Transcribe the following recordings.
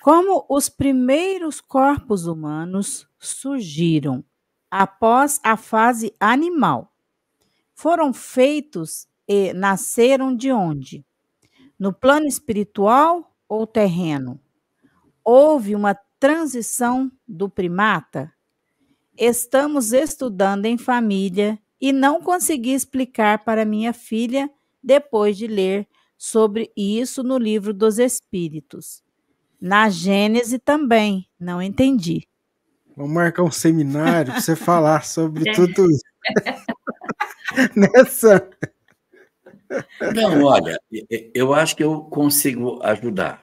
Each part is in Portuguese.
Como os primeiros corpos humanos surgiram após a fase animal? Foram feitos e nasceram de onde? No plano espiritual ou terreno? Houve uma transição do primata? Estamos estudando em família e não consegui explicar para minha filha depois de ler sobre isso no livro dos Espíritos. Na Gênese também, não entendi. Vamos marcar um seminário para você falar sobre tudo isso. Não, olha, eu acho que eu consigo ajudar.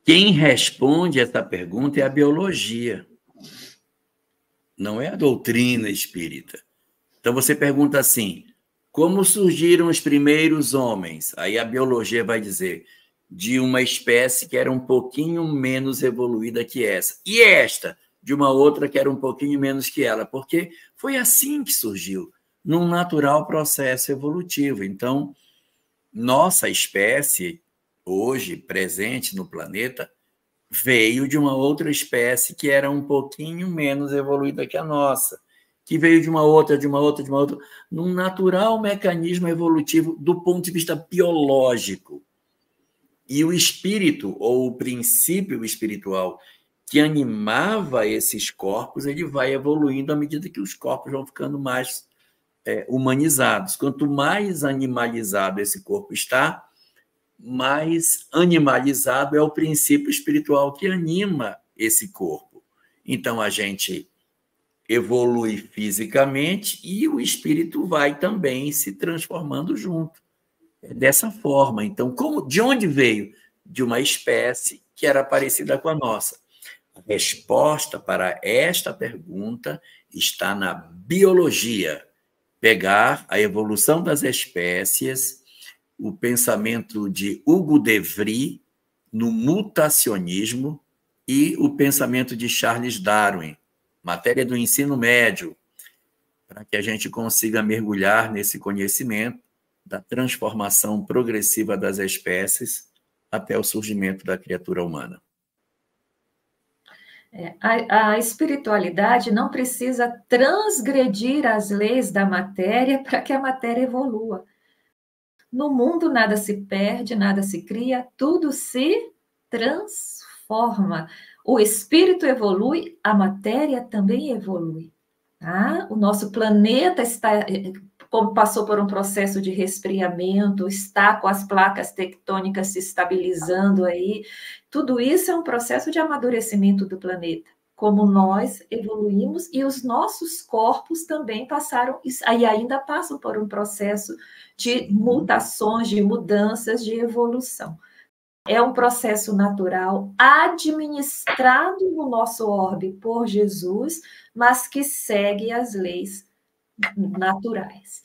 Quem responde essa pergunta é a biologia, não é a doutrina espírita. Então você pergunta assim: como surgiram os primeiros homens? Aí a biologia vai dizer: de uma espécie que era um pouquinho menos evoluída que essa. E esta? De uma outra que era um pouquinho menos que ela. Porque foi assim que surgiu, num natural processo evolutivo. Então, nossa espécie, hoje presente no planeta, veio de uma outra espécie que era um pouquinho menos evoluída que a nossa, que veio de uma outra, num natural mecanismo evolutivo do ponto de vista biológico. E o espírito, ou o princípio espiritual que animava esses corpos, ele vai evoluindo à medida que os corpos vão ficando mais humanizados. Quanto mais animalizado esse corpo está, mais animalizado é o princípio espiritual que anima esse corpo. Então, a gente evolui fisicamente e o espírito vai também se transformando junto. Dessa forma. Então, de onde veio? De uma espécie que era parecida com a nossa. A resposta para esta pergunta está na biologia. Pegar a evolução das espécies, o pensamento de Hugo de Vries no mutacionismo e o pensamento de Charles Darwin, matéria do ensino médio, para que a gente consiga mergulhar nesse conhecimento da transformação progressiva das espécies até o surgimento da criatura humana. A espiritualidade não precisa transgredir as leis da matéria para que a matéria evolua. No mundo nada se perde, nada se cria, tudo se transforma. O espírito evolui, a matéria também evolui. Tá? O nosso planeta passou por um processo de resfriamento, está com as placas tectônicas se estabilizando aí. Tudo isso é um processo de amadurecimento do planeta. Como nós evoluímos e os nossos corpos também passaram, e ainda passam por um processo de mutações, de mudanças, de evolução. É um processo natural, administrado no nosso orbe por Jesus, mas que segue as leis naturais.